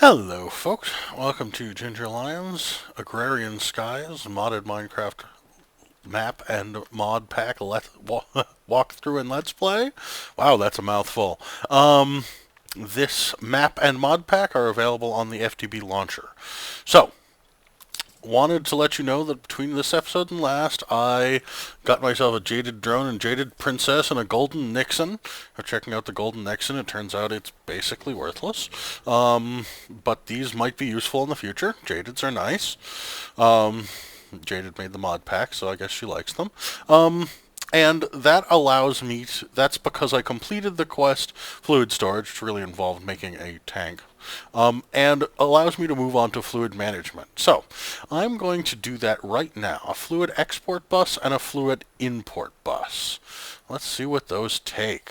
Hello, folks. Welcome to GingerLion's Agrarian Skies modded Minecraft map and mod pack walkthrough and let's play. Wow, that's a mouthful. This map and mod pack are available on the FTB launcher. So, wanted to let you know that between this episode and last, I got myself a jaded drone and jaded princess and a golden Nixon. I'm checking out the golden Nixon. It turns out it's basically worthless. But these might be useful in the future. Jadeds are nice. Jaded made the mod pack, so I guess she likes them. And that allows me to, that's because I completed the quest fluid storage, which really involved making a tank, and allows me to move on to fluid management. So I'm going to do that right now. A fluid export bus and a fluid import bus. Let's see what those take.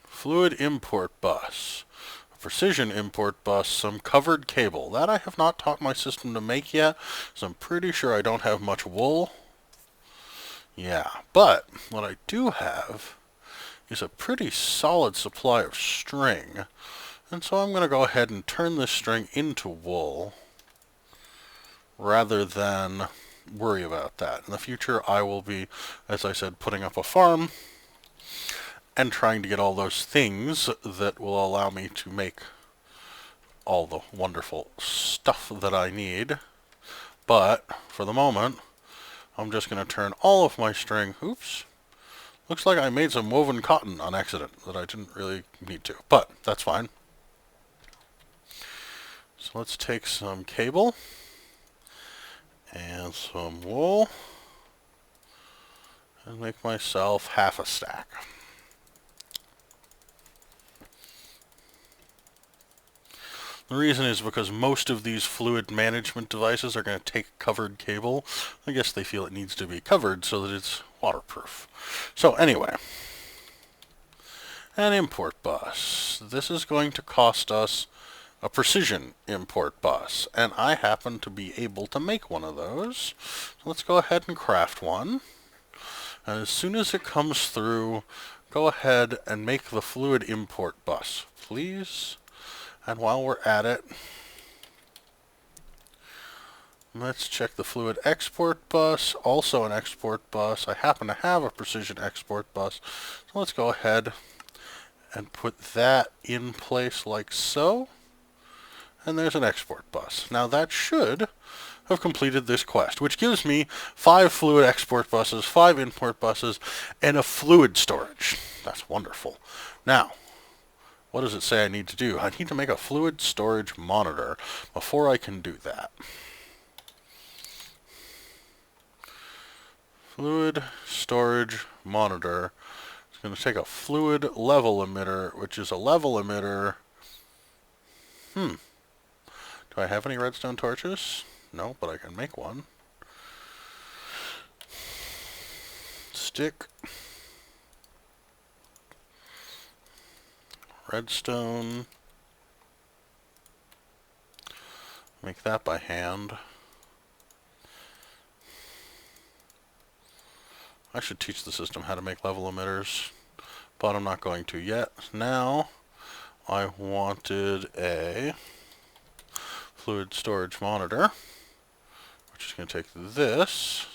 Fluid import bus. Precision import bus, some covered cable. That I have not taught my system to make yet, so I'm pretty sure I don't have much wool. Yeah, but what I do have is a pretty solid supply of string, and so I'm going to go ahead and turn this string into wool rather than worry about that. In the future, I will be, as I said, putting up a farm and trying to get all those things that will allow me to make all the wonderful stuff that I need. But for the moment, I'm just going to turn all of my string. Oops. Looks like I made some woven cotton on accident that I didn't really need to, but that's fine. So let's take some cable and some wool and make myself half a stack. The reason is because most of these fluid management devices are going to take covered cable. I guess they feel it needs to be covered so that it's waterproof. So anyway, an import bus. This is going to cost us a precision import bus, and I happen to be able to make one of those. So let's go ahead and craft one. And as soon as it comes through, go ahead and make the fluid import bus, please. And while we're at it, let's check the fluid export bus, also an export bus. I happen to have a precision export bus, so let's go ahead and put that in place like so. And there's an export bus. Now that should have completed this quest, which gives me 5 fluid export buses, 5 import buses, and a fluid storage. That's wonderful. Now, what does it say I need to do? I need to make a fluid storage monitor before I can do that. Fluid storage monitor. It's going to take a fluid level emitter, which is a level emitter. Do I have any redstone torches? No, but I can make one. Stick. Redstone. Make that by hand. I should teach the system how to make level emitters, but I'm not going to yet. Now, I wanted a fluid storage monitor, which is going to take this,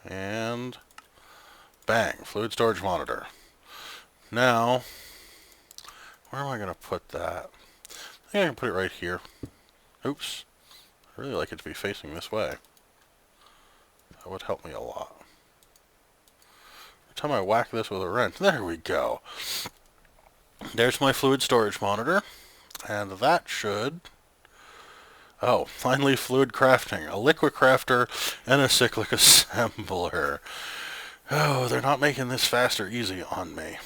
and bang, fluid storage monitor. Now, where am I going to put that? I think I can put it right here. Oops. I really like it to be facing this way. That would help me a lot. Every time I whack this with a wrench, there we go. There's my fluid storage monitor, and that should... Oh, finally fluid crafting. A liquid crafter and a cyclic assembler. Oh, they're not making this fast or easy on me.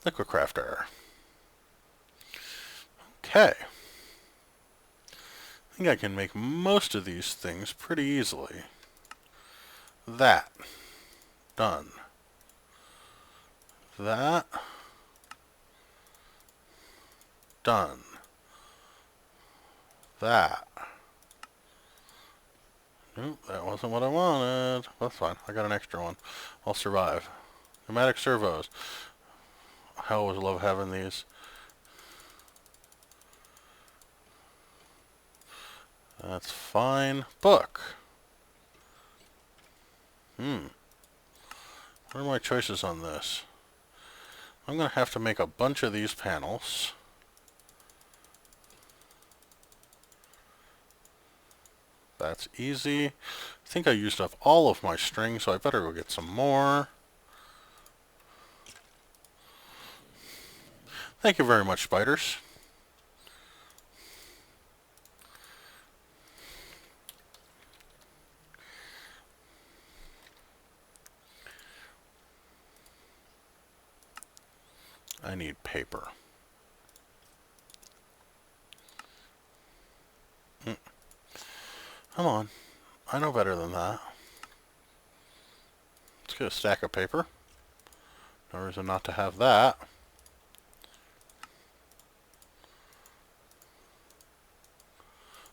Liquid crafter. Okay. I think I can make most of these things pretty easily. That. Done. That. Done. That. Nope, that wasn't what I wanted. That's fine. I got an extra one. I'll survive. Pneumatic servos. I always love having these. That's fine. Book. What are my choices on this? I'm going to have to make a bunch of these panels. That's easy. I think I used up all of my string, so I better go get some more. Thank you very much, spiders. I need paper. Come on. I know better than that. Let's get a stack of paper. No reason not to have that.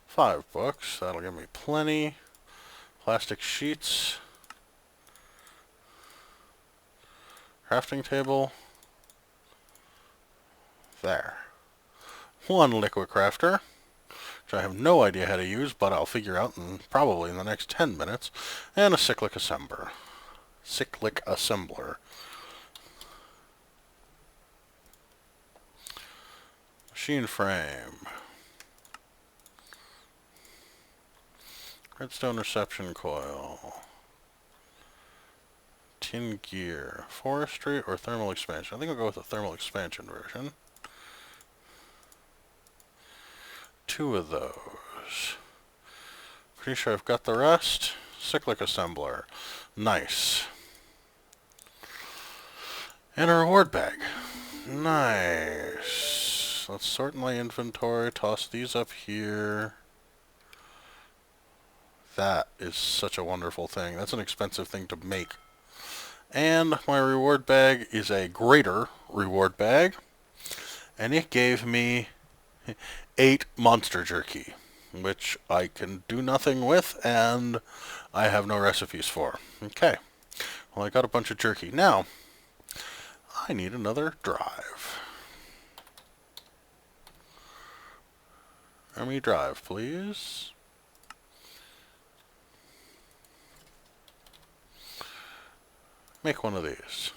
Five books. That'll give me plenty. Plastic sheets. Crafting table. There. One liquid crafter, which I have no idea how to use, but I'll figure out probably in the next 10 minutes. And a cyclic assembler. Machine frame. Redstone reception coil. Tin gear. Forestry or thermal expansion? I think I'll go with the thermal expansion version. 2 of those. Pretty sure I've got the rest. Cyclic assembler. Nice. And a reward bag. Nice. Let's sort my inventory. Toss these up here. That is such a wonderful thing. That's an expensive thing to make. And my reward bag is a greater reward bag. And it gave me 8 monster jerky, which I can do nothing with, and I have no recipes for. Okay. Well, I got a bunch of jerky. Now, I need another drive. Army drive, please. Make one of these.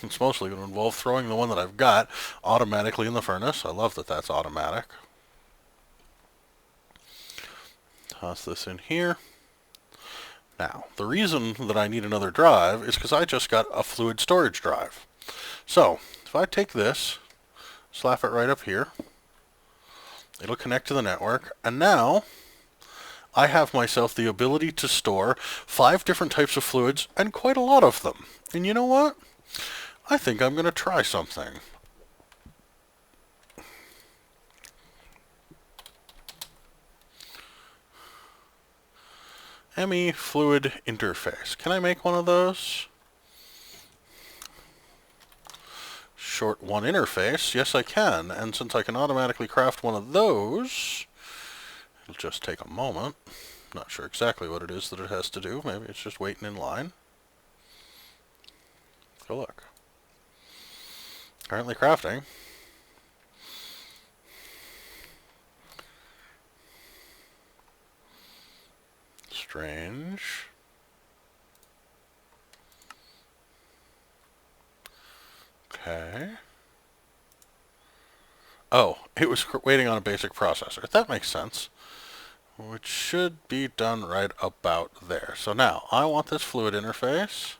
It's mostly going to involve throwing the one that I've got automatically in the furnace. I love that that's automatic. Toss this in here. Now, the reason that I need another drive is because I just got a fluid storage drive. So, if I take this, slap it right up here, it'll connect to the network, and now I have myself the ability to store 5 different types of fluids, and quite a lot of them. And you know what? I think I'm going to try something. ME fluid interface. Can I make one of those? Short one interface. Yes, I can. And since I can automatically craft one of those, it'll just take a moment. Not sure exactly what it is that it has to do. Maybe it's just waiting in line. Go look. Currently crafting. Strange. Okay. Oh, it was waiting on a basic processor. That makes sense. Which should be done right about there. So now, I want this fluid interface.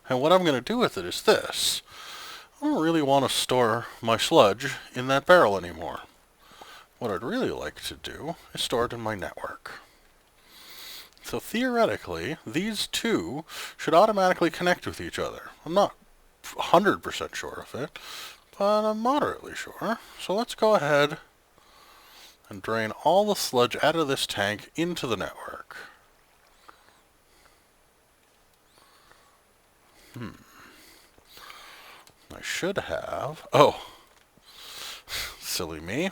And what I'm going to do with it is this. I don't really want to store my sludge in that barrel anymore. What I'd really like to do is store it in my network. So theoretically, these two should automatically connect with each other. I'm not 100% sure of it, but I'm moderately sure. So let's go ahead and drain all the sludge out of this tank into the network. I should have... Oh! Silly me.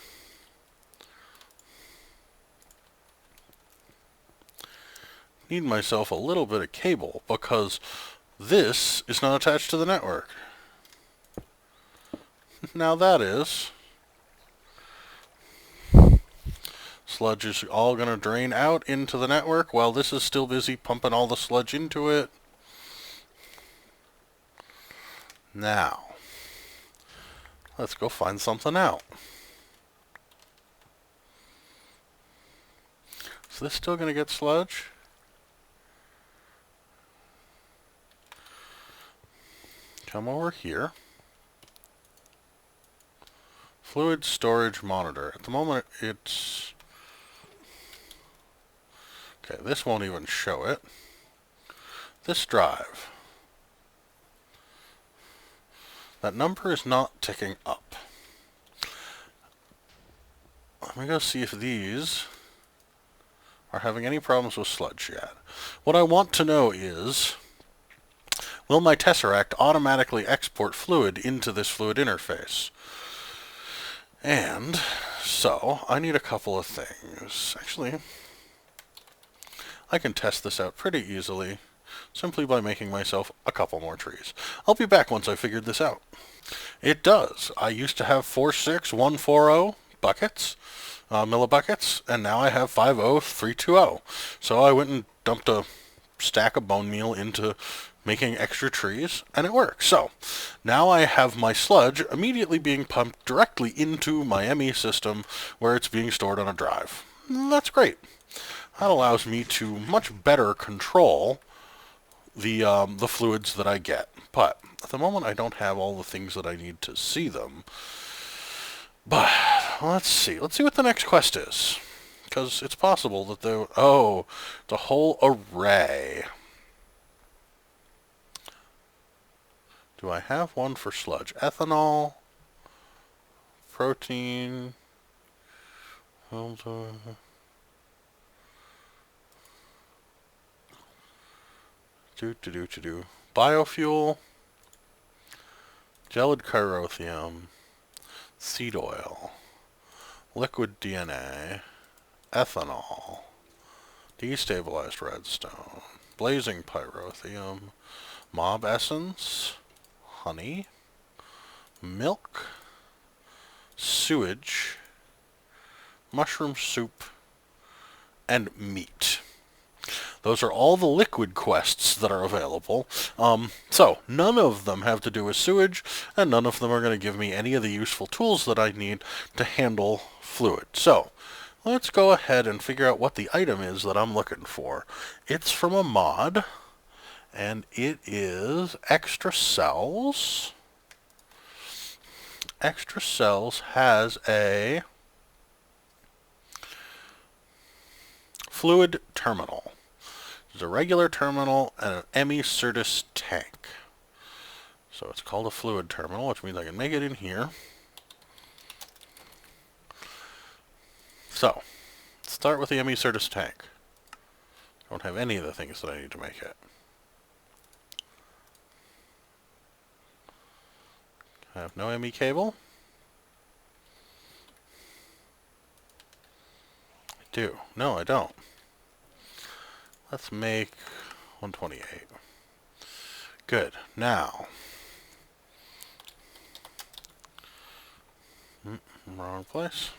need myself a little bit of cable because this is not attached to the network. Now that is. Sludge is all going to drain out into the network while this is still busy pumping all the sludge into it. Now, let's go find something out. Is this still going to get sludge? Come over here. Fluid storage monitor. At the moment, it's... Okay, this won't even show it. This drive. That number is not ticking up. Let me go see if these are having any problems with sludge yet. What I want to know is, will my Tesseract automatically export fluid into this fluid interface? And so, I need a couple of things. Actually, I can test this out pretty easily, simply by making myself a couple more trees. I'll be back once I figured this out. It does. I used to have 46140 buckets, millibuckets, and now I have 50320. So I went and dumped a stack of bone meal into making extra trees, and it works. So now I have my sludge immediately being pumped directly into my ME system where it's being stored on a drive. That's great. That allows me to much better control the fluids that I get. But at the moment I don't have all the things that I need to see them. But let's see what the next quest is. Because it's possible that it's a whole array. Do I have one for sludge? Ethanol, protein, biofuel, gelid chirothium, seed oil, liquid DNA, ethanol, destabilized redstone, blazing pyrotheum, mob essence, honey, milk, sewage, mushroom soup, and meat. Those are all the liquid quests that are available. So none of them have to do with sewage, and none of them are going to give me any of the useful tools that I need to handle fluid. So let's go ahead and figure out what the item is that I'm looking for. It's from a mod, and it is ExtraCells. ExtraCells has a fluid terminal. There's a regular terminal and an ME Certus tank. So it's called a fluid terminal, which means I can make it in here. So, let's start with the ME Certus tank. I don't have any of the things that I need to make it. I have no ME cable. I do. No, I don't. Let's make 128. Good. Now, wrong place.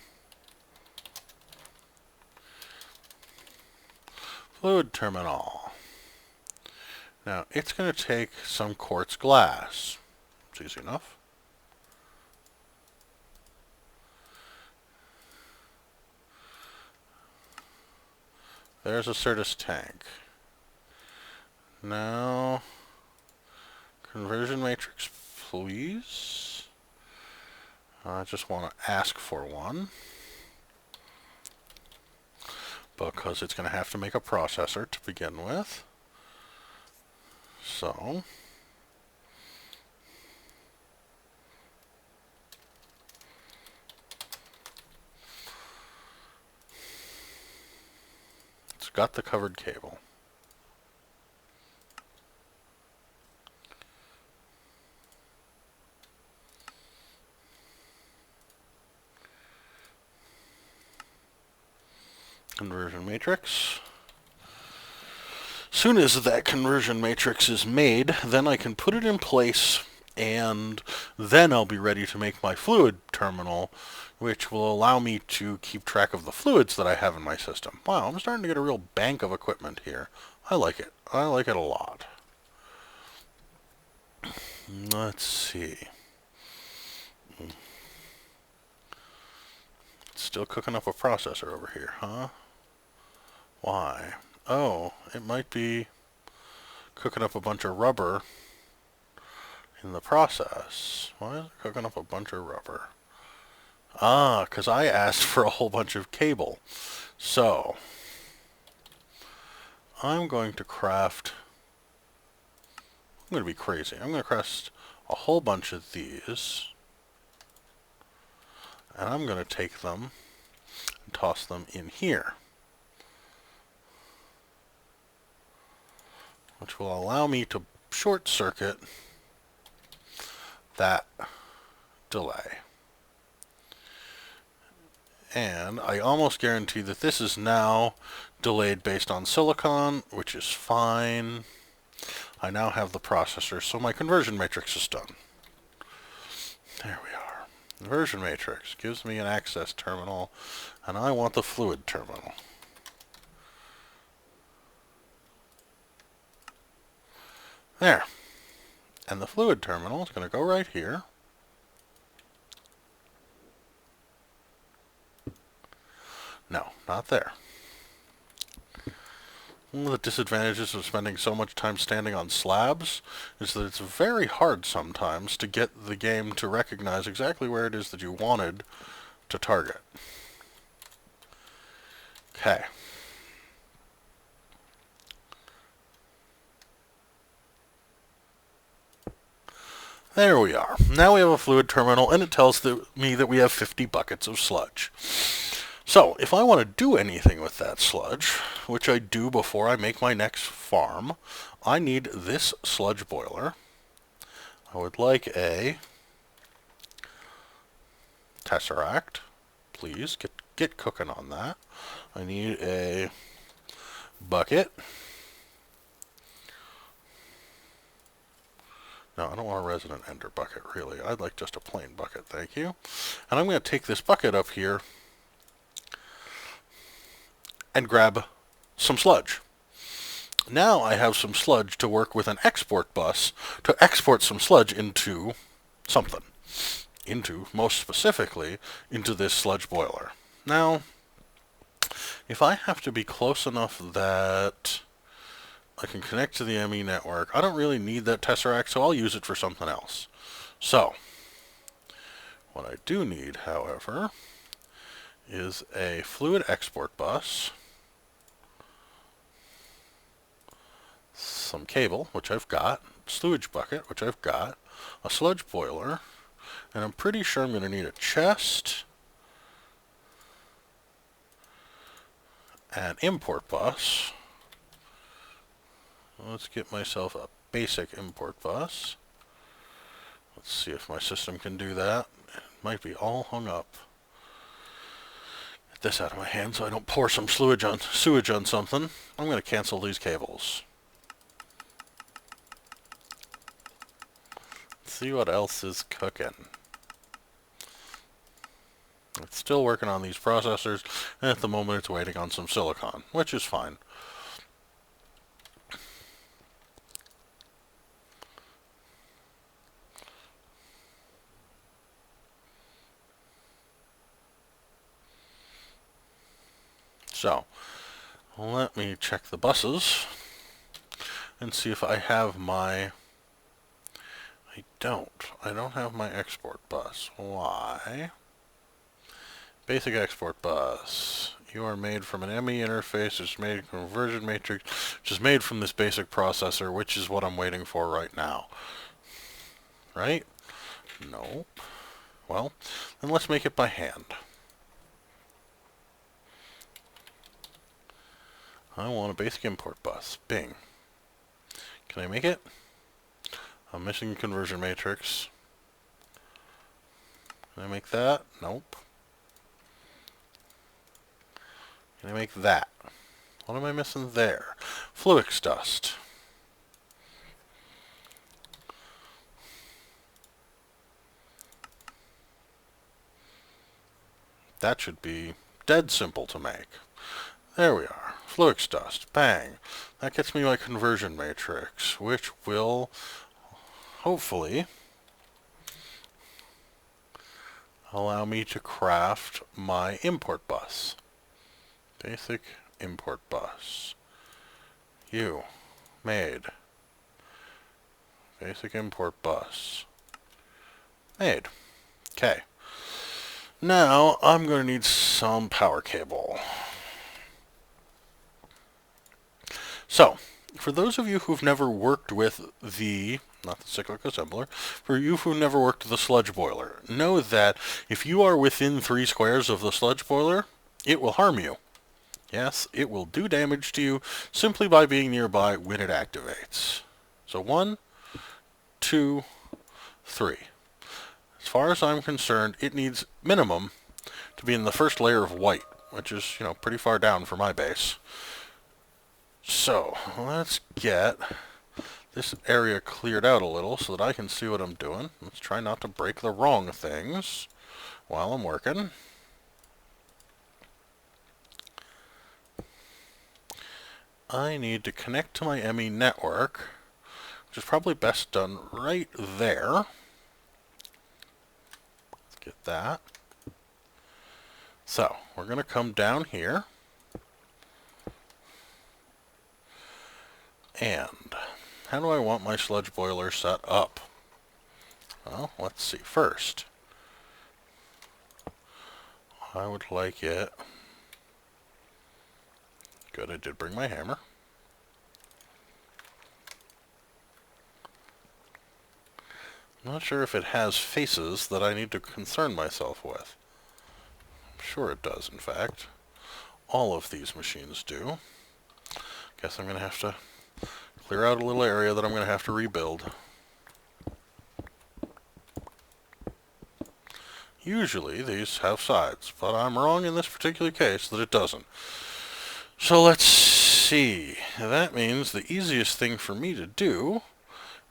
Fluid terminal. Now, it's going to take some quartz glass. It's easy enough. There's a Certus tank. Now, conversion matrix, please. I just want to ask for one, because it's going to have to make a processor to begin with. So, it's got the covered cable. Conversion matrix. Soon as that conversion matrix is made, then I can put it in place, and then I'll be ready to make my fluid terminal, which will allow me to keep track of the fluids that I have in my system. Wow, I'm starting to get a real bank of equipment here. I like it. I like it a lot. Let's see. It's still cooking up a processor over here, huh? Why? Oh, it might be cooking up a bunch of rubber in the process. Why is it cooking up a bunch of rubber? Ah, because I asked for a whole bunch of cable. So, I'm going to craft... I'm going to be crazy. I'm going to craft a whole bunch of these. And I'm going to take them and toss them in here, which will allow me to short circuit that delay. And I almost guarantee that this is now delayed based on silicon, which is fine. I now have the processor, so my conversion matrix is done. There we are. Conversion matrix gives me an access terminal, and I want the fluid terminal. There. And the fluid terminal is going to go right here. No, not there. One of the disadvantages of spending so much time standing on slabs is that it's very hard sometimes to get the game to recognize exactly where it is that you wanted to target. Okay. There we are. Now we have a fluid terminal, and it tells me that we have 50 buckets of sludge. So, if I want to do anything with that sludge, which I do before I make my next farm, I need this sludge boiler. I would like a tesseract. Please, get cooking on that. I need a bucket. No, I don't want a resident ender bucket, really. I'd like just a plain bucket, thank you. And I'm going to take this bucket up here and grab some sludge. Now I have some sludge to work with an export bus to export some sludge into something. Most specifically, into this sludge boiler. Now, if I have to be close enough that I can connect to the ME network, I don't really need that tesseract, so I'll use it for something else. So, what I do need, however, is a fluid export bus, some cable, which I've got, sewage bucket, which I've got, a sludge boiler, and I'm pretty sure I'm going to need a chest, an import bus. Let's get myself a basic import bus. Let's see if my system can do that. It might be all hung up. Get this out of my hand so I don't pour some sewage on something. I'm going to cancel these cables. Let's see what else is cooking. It's still working on these processors, and at the moment it's waiting on some silicon, which is fine. So, let me check the buses and see if I have my... I don't have my export bus. Why? Basic export bus. You are made from an ME interface. It's made from a conversion matrix, which is made from this basic processor, which is what I'm waiting for right now. Right? Nope. Well, then let's make it by hand. I want a basic import bus. Bing. Can I make it? I'm missing a conversion matrix. Can I make that? Nope. Can I make that? What am I missing there? Fluix dust. That should be dead simple to make. There we are. Fluix dust. Bang. That gets me my conversion matrix, which will hopefully allow me to craft my import bus. Basic import bus. You. Made. Basic import bus. Made. Okay. Now, I'm going to need some power cable. So, for those of you who've never worked with not the cyclic assembler, for you who've never worked with the sludge boiler, know that if you are within 3 squares of the sludge boiler, it will harm you. Yes, it will do damage to you simply by being nearby when it activates. So 1, 2, 3. As far as I'm concerned, it needs minimum to be in the first layer of white, which is, pretty far down for my base. So, let's get this area cleared out a little so that I can see what I'm doing. Let's try not to break the wrong things while I'm working. I need to connect to my ME network, which is probably best done right there. Let's get that. So, we're going to come down here. And how do I want my sludge boiler set up? Well, let's see. First, I would like it... Good, I did bring my hammer. I'm not sure if it has faces that I need to concern myself with. I'm sure it does, in fact. All of these machines do. Guess I'm going to have to clear out a little area that I'm going to have to rebuild. Usually these have sides, but I'm wrong in this particular case that it doesn't. So let's see. That means the easiest thing for me to do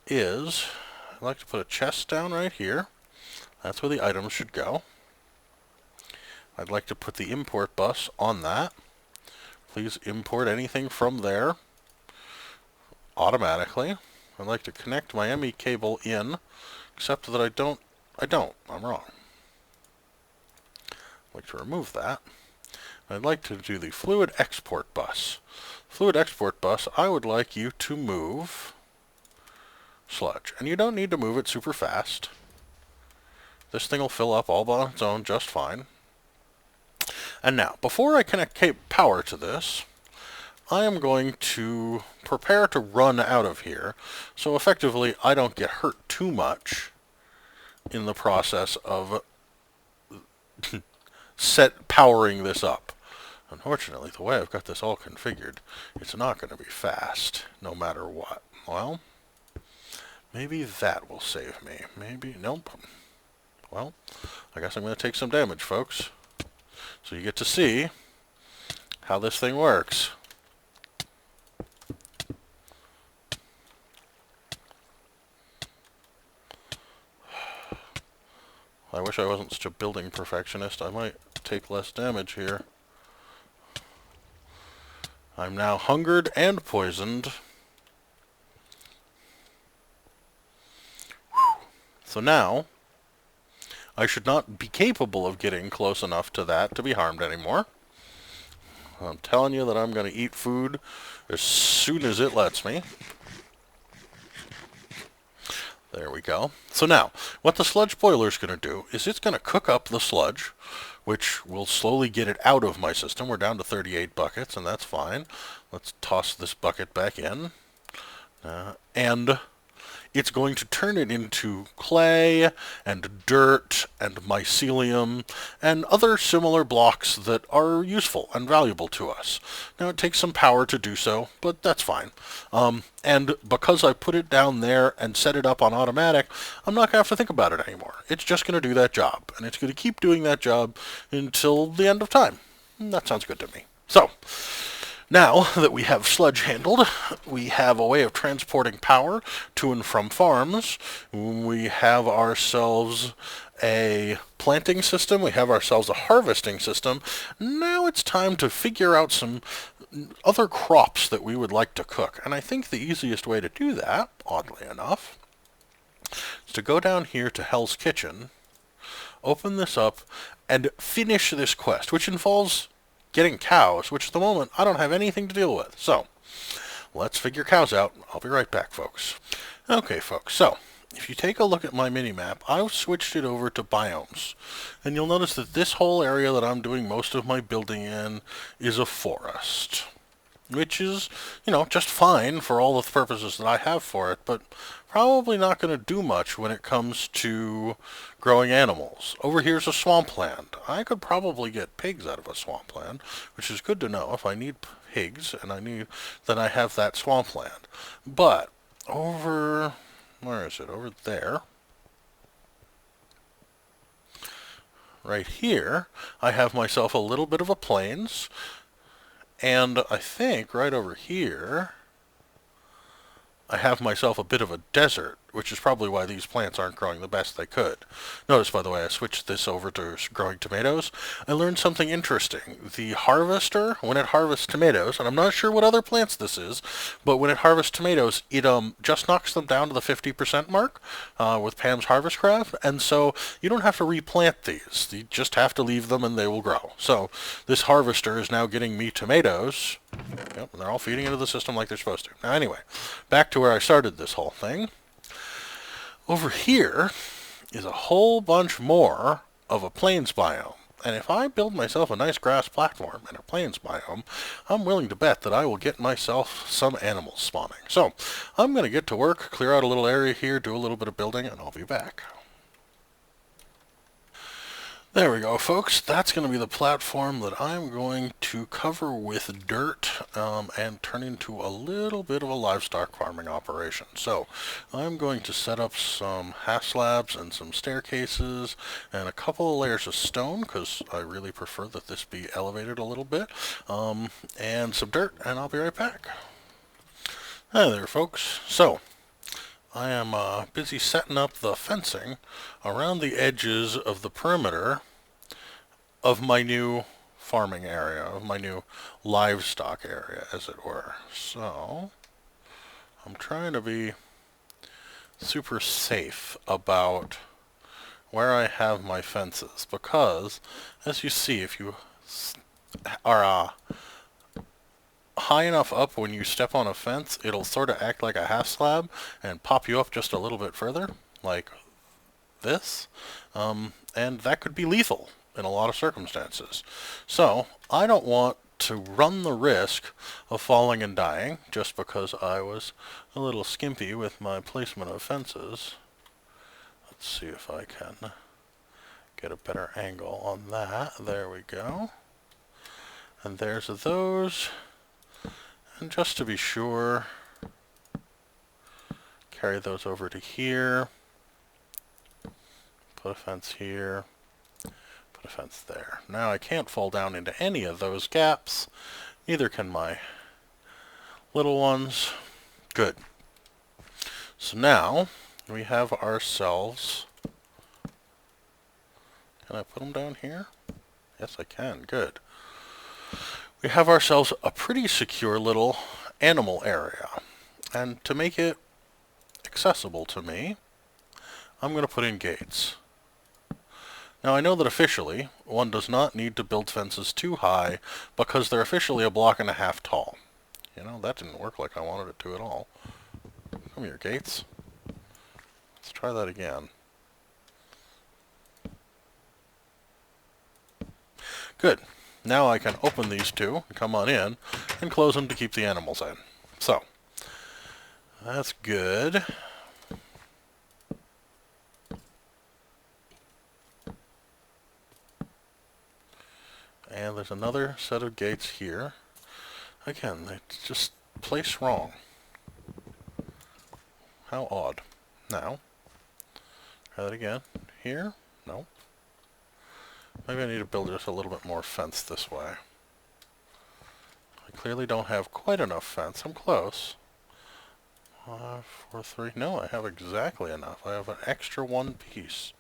is, I'd like to put a chest down right here. That's where the items should go. I'd like to put the import bus on that. Please import anything from there automatically. I'd like to connect my ME cable in, except that I'm wrong. I'd like to remove that. I'd like to do the fluid export bus. Fluid export bus, I would like you to move sludge. And you don't need to move it super fast. This thing will fill up all on its own just fine. And now, before I connect power to this, I am going to prepare to run out of here, so effectively I don't get hurt too much in the process of powering this up. Unfortunately, the way I've got this all configured, it's not going to be fast, no matter what. Well, maybe that will save me. Maybe, nope. Well, I guess I'm going to take some damage, folks. So you get to see how this thing works. I wish I wasn't such a building perfectionist. I might take less damage here. I'm now hungered and poisoned. So now, I should not be capable of getting close enough to that to be harmed anymore. I'm telling you that I'm going to eat food as soon as it lets me. There we go. So now, what the sludge boiler is going to do is it's going to cook up the sludge, which will slowly get it out of my system. We're down to 38 buckets, and that's fine. Let's toss this bucket back in. And it's going to turn it into clay and dirt and mycelium and other similar blocks that are useful and valuable to us. Now, it takes some power to do so, but that's fine. And because I put it down there and set it up on automatic, I'm not going to have to think about it anymore. It's just going to do that job, and it's going to keep doing that job until the end of time. And that sounds good to me. So, Now that we have sludge handled, we have a way of transporting power to and from farms. We have ourselves a planting system. We have ourselves a harvesting system. Now it's time to figure out some other crops that we would like to cook. And I think the easiest way to do that, oddly enough, is to go down here to Hell's Kitchen, open this up, and finish this quest, which involves getting cows, which at the moment I don't have anything to deal with. So, let's figure cows out. I'll be right back, folks. Okay, folks, so if you take a look at my mini-map, I've switched it over to biomes. And you'll notice that this whole area that I'm doing most of my building in is a forest. Which is, just fine for all the purposes that I have for it, but probably not going to do much when it comes to growing animals. Over here's a swampland. I could probably get pigs out of a swampland, which is good to know. If I need pigs, then I have that swampland. But where is it? Over there. Right here, I have myself a little bit of a plains. And I think right over here, I have myself a bit of a desert, which is probably why these plants aren't growing the best they could. Notice, by the way, I switched this over to growing tomatoes. I learned something interesting. The harvester, when it harvests tomatoes, and I'm not sure what other plants this is, but when it harvests tomatoes, it just knocks them down to the 50% mark with Pam's Harvest Craft, and so you don't have to replant these. You just have to leave them and they will grow. So this harvester is now getting me tomatoes. Yep, and they're all feeding into the system like they're supposed to. Now anyway, back to where I started this whole thing. Over here is a whole bunch more of a plains biome. And if I build myself a nice grass platform in a plains biome, I'm willing to bet that I will get myself some animals spawning. So, I'm going to get to work, clear out a little area here, do a little bit of building, and I'll be back. There we go, folks. That's going to be the platform that I'm going to cover with dirt and turn into a little bit of a livestock farming operation. So I'm going to set up some half slabs and some staircases and a couple of layers of stone because I really prefer that this be elevated a little bit, and some dirt, and I'll be right back. Hi there, folks. So I am busy setting up the fencing around the edges of the perimeter of my new farming area, of my new livestock area, as it were. So I'm trying to be super safe about where I have my fences because, as you see, if you are high enough up when you step on a fence, it'll sort of act like a half slab and pop you up just a little bit further, like this, and that could be lethal in a lot of circumstances. So I don't want to run the risk of falling and dying just because I was a little skimpy with my placement of fences. Let's see if I can get a better angle on that. There we go. And there's those. And just to be sure, carry those over to here. Put a fence here. Put a fence there. Now I can't fall down into any of those gaps. Neither can my little ones. Good. So now we have ourselves... Can I put them down here? Yes, I can. Good. We have ourselves a pretty secure little animal area. And to make it accessible to me, I'm going to put in gates. Now I know that officially, one does not need to build fences too high because they're officially a block and a half tall. You know, that didn't work like I wanted it to at all. Come here, gates. Let's try that again. Good. Now I can open these two, come on in, and close them to keep the animals in. So, that's good. And there's another set of gates here. Again, they just placed wrong. How odd. Now, try that again. Here? No. Maybe I need to build just a little bit more fence this way. clearly don't have quite enough fence. I'm close. 5, 4, 3. No, I have exactly enough. I have an extra one piece.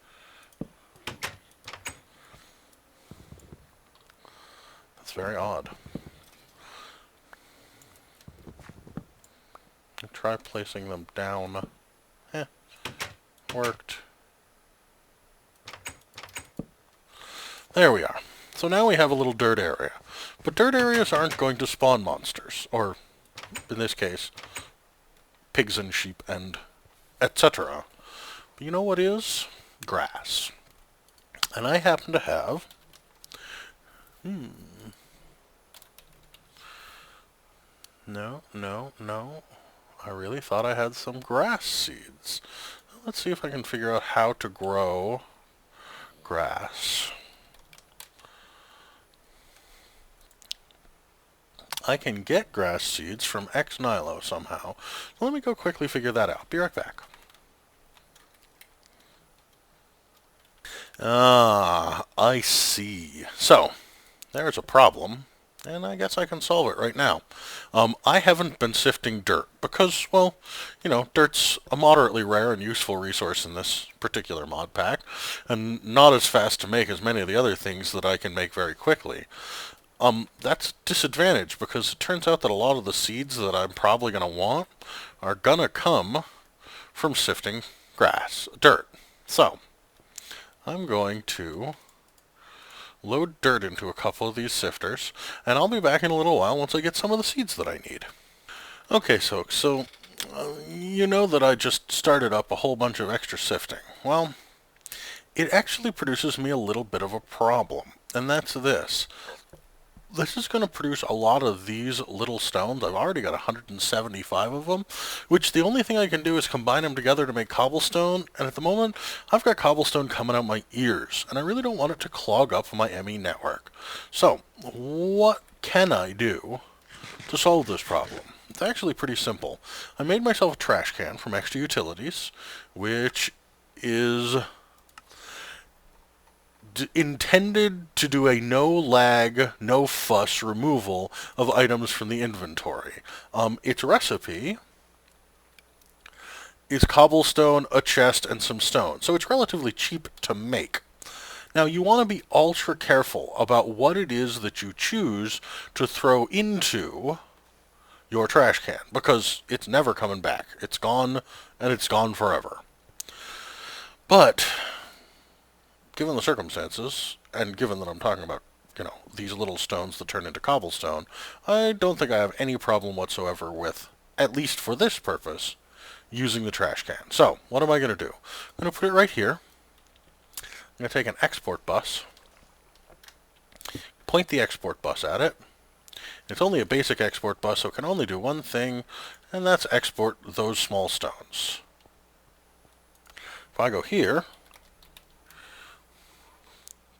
That's very odd. I'll try placing them down. Worked. There we are. So now we have a little dirt area. But dirt areas aren't going to spawn monsters. Or, in this case, pigs and sheep and etc. But you know what is? Grass. And I happen to have... No. I really thought I had some grass seeds. Let's see if I can figure out how to grow grass. I can get grass seeds from X-Nilo somehow. So let me go quickly figure that out. Be right back. Ah, I see. So, there's a problem, and I guess I can solve it right now. I haven't been sifting dirt because, well, you know, dirt's a moderately rare and useful resource in this particular mod pack, and not as fast to make as many of the other things that I can make very quickly. That's a disadvantage because it turns out that a lot of the seeds that I'm probably going to want are going to come from sifting dirt. So, I'm going to load dirt into a couple of these sifters, and I'll be back in a little while once I get some of the seeds that I need. Okay, so you know that I just started up a whole bunch of extra sifting. Well, it actually produces me a little bit of a problem, and that's this. This is going to produce a lot of these little stones. I've already got 175 of them, which the only thing I can do is combine them together to make cobblestone, and at the moment, I've got cobblestone coming out my ears, and I really don't want it to clog up my ME network. So, what can I do to solve this problem? It's actually pretty simple. I made myself a trash can from Extra Utilities, which is intended to do a no lag, no fuss removal of items from the inventory. Its recipe is cobblestone, a chest, and some stone, so it's relatively cheap to make. Now, you want to be ultra careful about what it is that you choose to throw into your trash can, because it's never coming back. It's gone, and it's gone forever. But given the circumstances, and given that I'm talking about, you know, these little stones that turn into cobblestone, I don't think I have any problem whatsoever with, at least for this purpose, using the trash can. So, what am I going to do? I'm going to put it right here. I'm going to take an export bus, point the export bus at it. It's only a basic export bus, so it can only do one thing, and that's export those small stones. If I go here,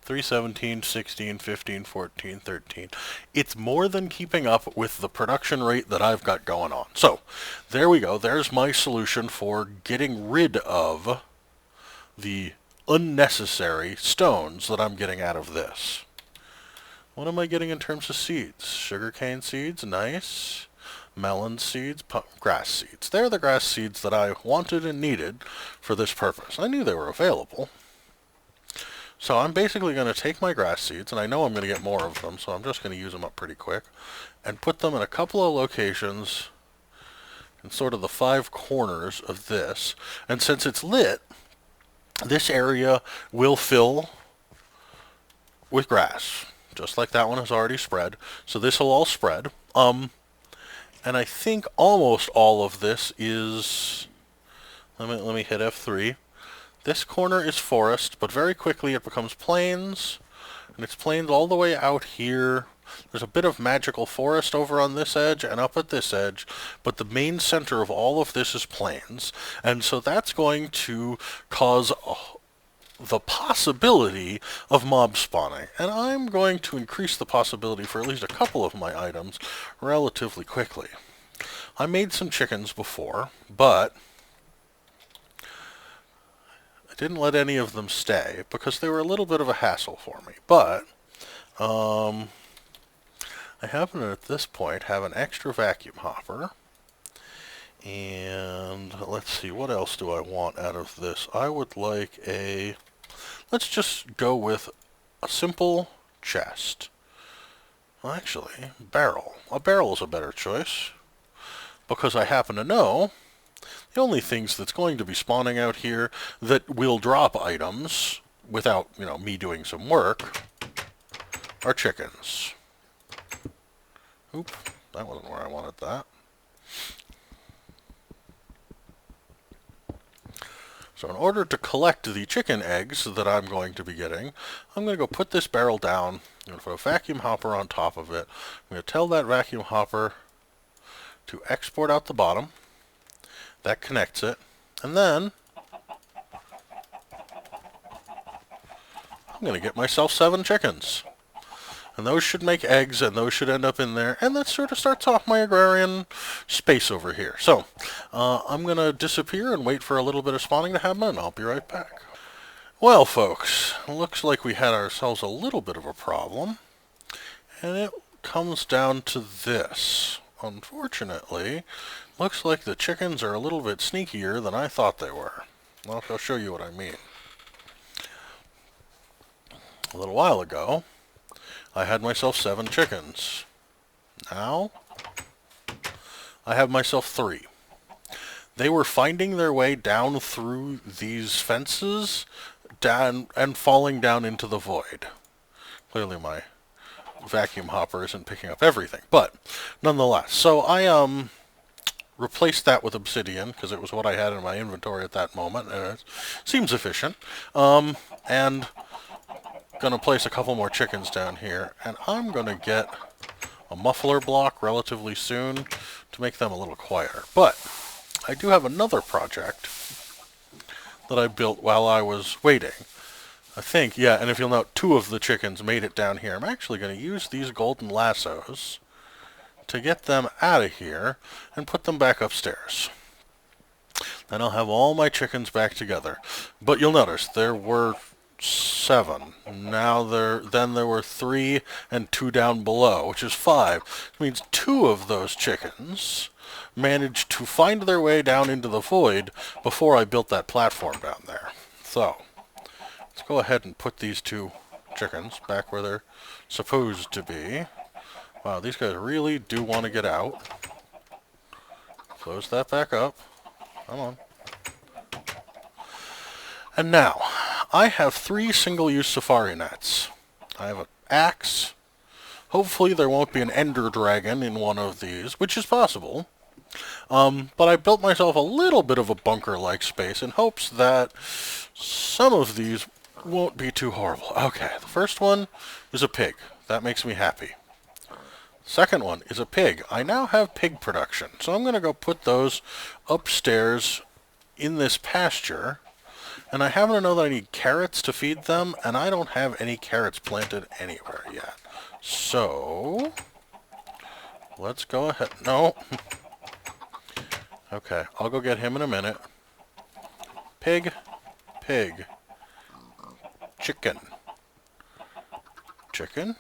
3, 17, 16, 15, 14, 13. It's more than keeping up with the production rate that I've got going on. So, there we go. There's my solution for getting rid of the unnecessary stones that I'm getting out of this. What am I getting in terms of seeds? Sugarcane seeds, nice. Melon seeds, grass seeds. They're the grass seeds that I wanted and needed for this purpose. I knew they were available. So I'm basically going to take my grass seeds, and I know I'm going to get more of them, so I'm just going to use them up pretty quick, and put them in a couple of locations in sort of the 5 corners of this. And since it's lit, this area will fill with grass, just like that one has already spread. So this will all spread. And I think almost all of this is... Let me hit F3. This corner is forest, but very quickly it becomes plains, and it's plains all the way out here. There's a bit of magical forest over on this edge and up at this edge, but the main center of all of this is plains, and so that's going to cause the possibility of mob spawning, and I'm going to increase the possibility for at least a couple of my items relatively quickly. I made some chickens before, but didn't let any of them stay because they were a little bit of a hassle for me. But I happen to, at this point, have an extra vacuum hopper. And let's see, what else do I want out of this? I would like a... Let's just go with a simple chest. Well, actually, barrel. A barrel is a better choice. Because I happen to know the only things that's going to be spawning out here that will drop items without, me doing some work are chickens. Oop, that wasn't where I wanted that. So in order to collect the chicken eggs that I'm going to be getting, I'm going to go put this barrel down. I'm going to put a vacuum hopper on top of it. I'm going to tell that vacuum hopper to export out the bottom. That connects it. And then I'm going to get myself 7 chickens. And those should make eggs, and those should end up in there. And that sort of starts off my agrarian space over here. So, I'm going to disappear and wait for a little bit of spawning to happen, and I'll be right back. Well, folks, looks like we had ourselves a little bit of a problem. And it comes down to this. Unfortunately, looks like the chickens are a little bit sneakier than I thought they were. Well, I'll show you what I mean. A little while ago, I had myself 7 chickens. Now, I have myself 3. They were finding their way down through these fences down and falling down into the void. Clearly my vacuum hopper isn't picking up everything, but nonetheless. So I replaced that with obsidian because it was what I had in my inventory at that moment, and it seems efficient. And gonna place a couple more chickens down here, and I'm gonna get a muffler block relatively soon to make them a little quieter. But I do have another project that I built while I was waiting. I think, yeah, and if you'll note, 2 of the chickens made it down here. I'm actually going to use these golden lassos to get them out of here and put them back upstairs. Then I'll have all my chickens back together. But you'll notice there were 7. Now there were 3 and 2 down below, which is 5. Which means 2 of those chickens managed to find their way down into the void before I built that platform down there. So, let's go ahead and put these 2 chickens back where they're supposed to be. Wow, these guys really do want to get out. Close that back up. Come on. And now, I have 3 single-use safari nets. I have an axe. Hopefully there won't be an ender dragon in one of these, which is possible. But I built myself a little bit of a bunker-like space in hopes that some of these won't be too horrible. Okay, the first one is a pig. That makes me happy. Second one is a pig. I now have pig production, so I'm going to go put those upstairs in this pasture. And I happen to know that I need carrots to feed them, and I don't have any carrots planted anywhere yet. So, let's go ahead. No. Okay, I'll go get him in a minute. Pig, pig, chicken. Chicken?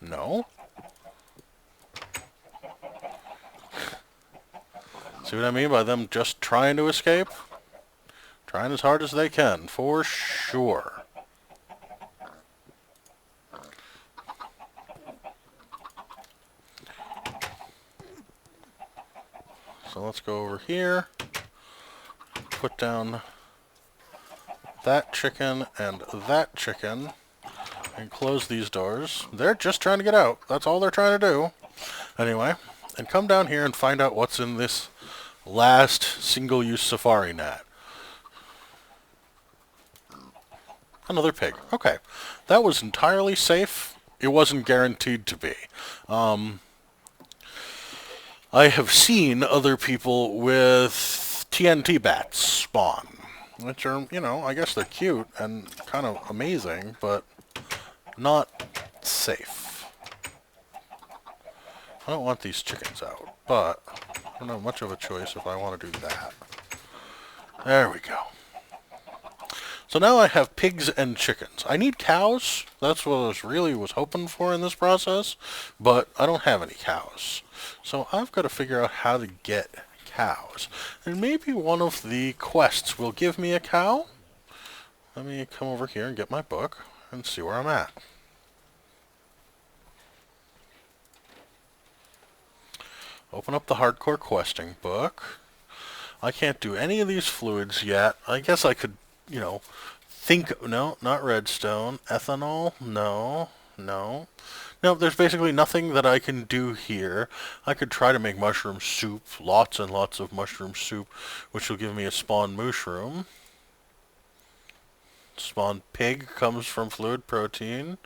No. See what I mean by them just trying to escape? Trying as hard as they can, for sure. So let's go over here, put down that chicken and that chicken, and close these doors. They're just trying to get out. That's all they're trying to do. Anyway, and come down here and find out what's in this last single-use safari net. Another pig. Okay. That was entirely safe. It wasn't guaranteed to be. I have seen other people with TNT bats spawn, which are, I guess they're cute and kind of amazing, but not safe. I don't want these chickens out, but I don't have much of a choice if I want to do that. There we go. So now I have pigs and chickens. I need cows. That's what I was hoping for in this process, but I don't have any cows. So I've got to figure out how to get cows. And maybe one of the quests will give me a cow. Let me come over here and get my book and see where I'm at. Open up the hardcore questing book. I can't do any of these fluids yet. I guess I could, no, not redstone. Ethanol, no. No, there's basically nothing that I can do here. I could try to make mushroom soup, lots and lots of mushroom soup, which will give me a spawn mushroom. Spawn pig comes from fluid protein.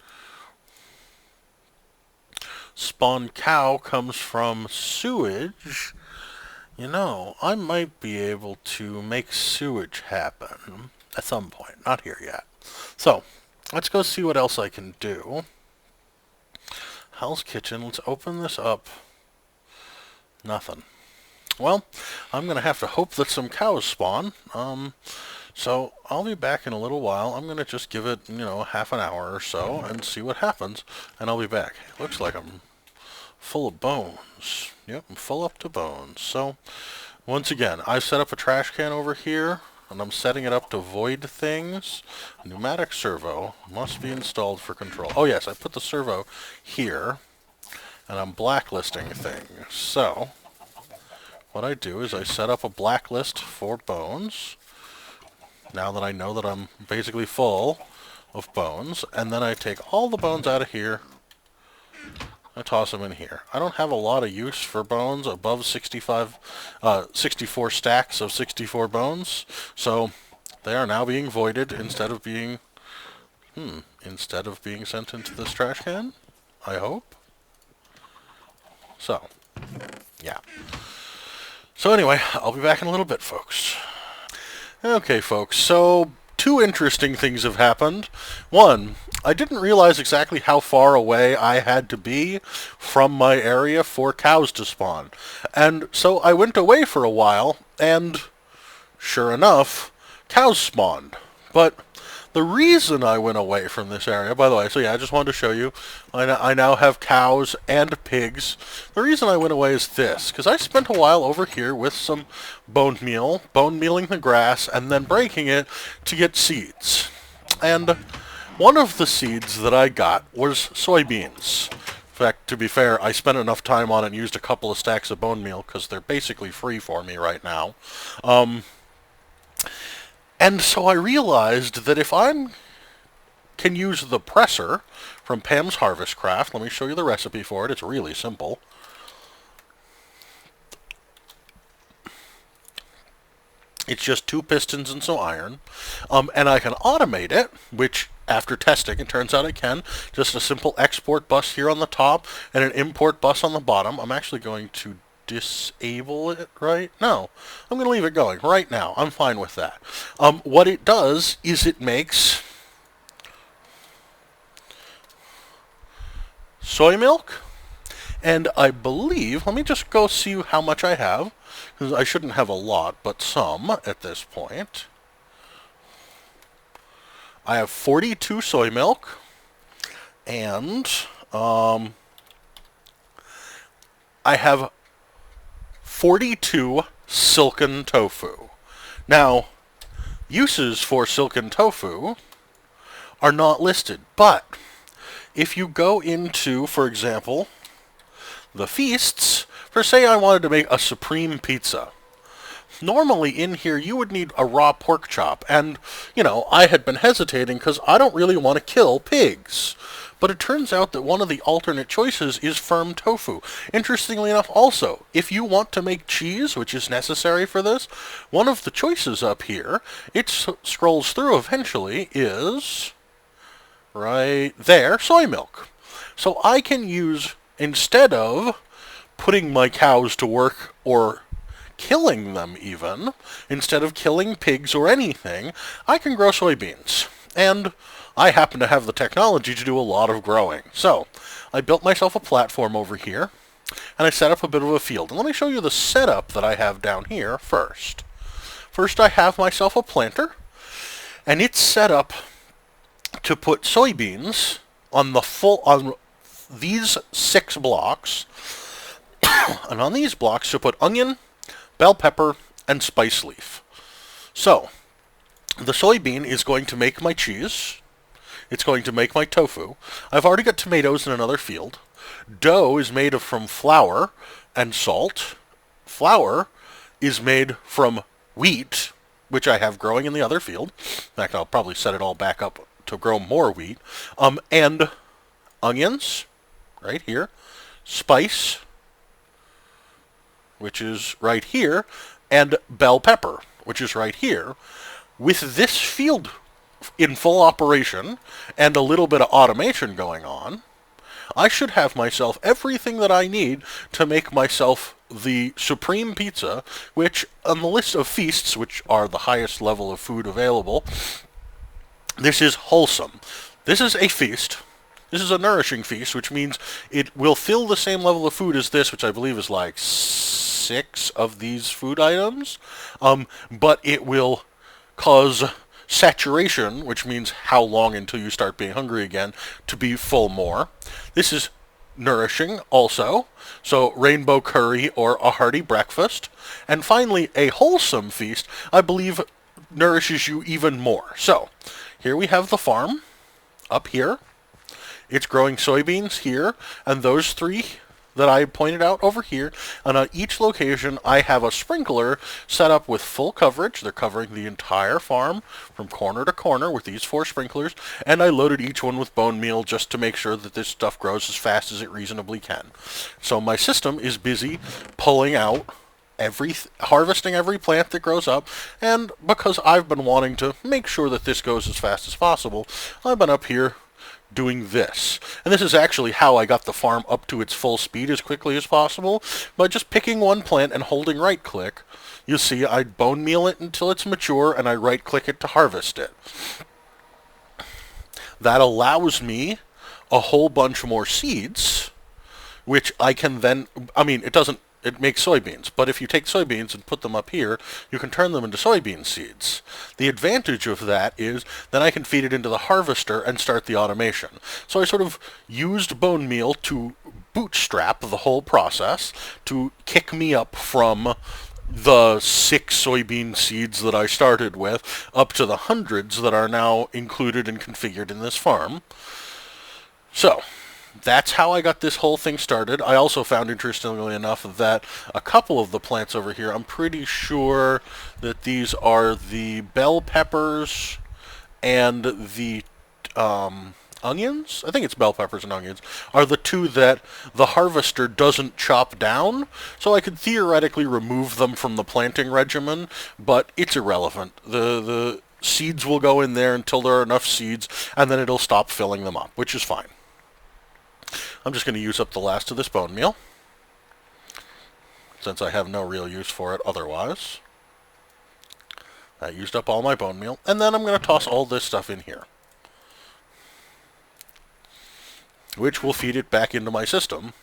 Spawn cow comes from sewage. I might be able to make sewage happen at some point. Not here yet. So, let's go see what else I can do. Hell's Kitchen. Let's open this up. Nothing. Well, I'm going to have to hope that some cows spawn. So I'll be back in a little while. I'm going to just give it, half an hour or so and see what happens. And I'll be back. It looks like I'm full of bones. Yep, I'm full up to bones. So, once again, I've set up a trash can over here. And I'm setting it up to void things. Pneumatic servo must be installed for control. Oh yes, I put the servo here. And I'm blacklisting things. So, what I do is I set up a blacklist for bones. Now that I know that I'm basically full of bones. And then I take all the bones out of here. I toss them in here. I don't have a lot of use for bones above 64 stacks of 64 bones. So they are now being voided instead of being sent into this trash can. I hope. So, yeah. So anyway, I'll be back in a little bit, folks. Okay, folks, so 2 interesting things have happened. One, I didn't realize exactly how far away I had to be from my area for cows to spawn. And so I went away for a while, and sure enough, cows spawned. But the reason I went away from this area, by the way, so yeah, I just wanted to show you, I now have cows and pigs. The reason I went away is this, because I spent a while over here with some bone mealing the grass, and then breaking it to get seeds. And one of the seeds that I got was soybeans. In fact, to be fair, I spent enough time on it and used a couple of stacks of bone meal, because they're basically free for me right now. And so I realized that if I can use the presser from Pam's Harvest Craft, let me show you the recipe for it, it's really simple. It's just 2 pistons and some iron, and I can automate it, which after testing it turns out I can. Just a simple export bus here on the top and an import bus on the bottom. I'm actually going to disable it right now. I'm going to leave it going right now. I'm fine with that. What it does is it makes soy milk, and I believe, let me just go see how much I have, because I shouldn't have a lot, but some at this point. I have 42 soy milk, and I have 42 silken tofu. Now, uses for silken tofu are not listed, but if you go into, for example, the feasts, for say I wanted to make a supreme pizza, normally in here you would need a raw pork chop, and, I had been hesitating because I don't really want to kill pigs. But it turns out that one of the alternate choices is firm tofu. Interestingly enough, also, if you want to make cheese, which is necessary for this, one of the choices up here, it scrolls through eventually, is right there, soy milk. So I can use, instead of putting my cows to work or killing them even, instead of killing pigs or anything, I can grow soybeans. And I happen to have the technology to do a lot of growing. So, I built myself a platform over here, and I set up a bit of a field. And let me show you the setup that I have down here first. First, I have myself a planter, and it's set up to put soybeans on these 6 blocks, and on these blocks to put onion, bell pepper, and spice leaf. So, the soybean is going to make my cheese. It's going to make my tofu. I've already got tomatoes in another field. Dough is made from flour and salt. Flour is made from wheat, which I have growing in the other field. In fact, I'll probably set it all back up to grow more wheat. And onions, right here. Spice, which is right here. And bell pepper, which is right here. With this field in full operation and a little bit of automation going on, I should have myself everything that I need to make myself the supreme pizza, which on the list of feasts, which are the highest level of food available, this is wholesome. This is a feast. This is a nourishing feast, which means it will fill the same level of food as this, which I believe is like 6 of these food items, but it will cause saturation, which means how long until you start being hungry again, to be full more. This is nourishing also, so rainbow curry or a hearty breakfast. And finally, a wholesome feast, I believe, nourishes you even more. So, here we have the farm, up here. It's growing soybeans here, and those 3 that I pointed out over here, and on each location I have a sprinkler set up with full coverage. They're covering the entire farm from corner to corner with these 4 sprinklers, and I loaded each one with bone meal just to make sure that this stuff grows as fast as it reasonably can. So my system is busy pulling out harvesting every plant that grows up, and because I've been wanting to make sure that this goes as fast as possible, I've been up here doing this. And this is actually how I got the farm up to its full speed as quickly as possible, by just picking one plant and holding right click. You see, I bone meal it until it's mature, and I right click it to harvest it. That allows me a whole bunch more seeds, which I can then, it makes soybeans, but if you take soybeans and put them up here, you can turn them into soybean seeds. The advantage of that is then I can feed it into the harvester and start the automation. So I sort of used bone meal to bootstrap the whole process, to kick me up from the 6 soybean seeds that I started with up to the hundreds that are now included and configured in this farm. So, that's how I got this whole thing started. I also found, interestingly enough, that a couple of the plants over here, I'm pretty sure that these are the bell peppers and the onions. I think it's bell peppers and onions are the 2 that the harvester doesn't chop down. So I could theoretically remove them from the planting regimen, but it's irrelevant. The seeds will go in there until there are enough seeds, and then it'll stop filling them up, which is fine. I'm just going to use up the last of this bone meal, since I have no real use for it otherwise. I used up all my bone meal, and then I'm going to toss all this stuff in here, which will feed it back into my system.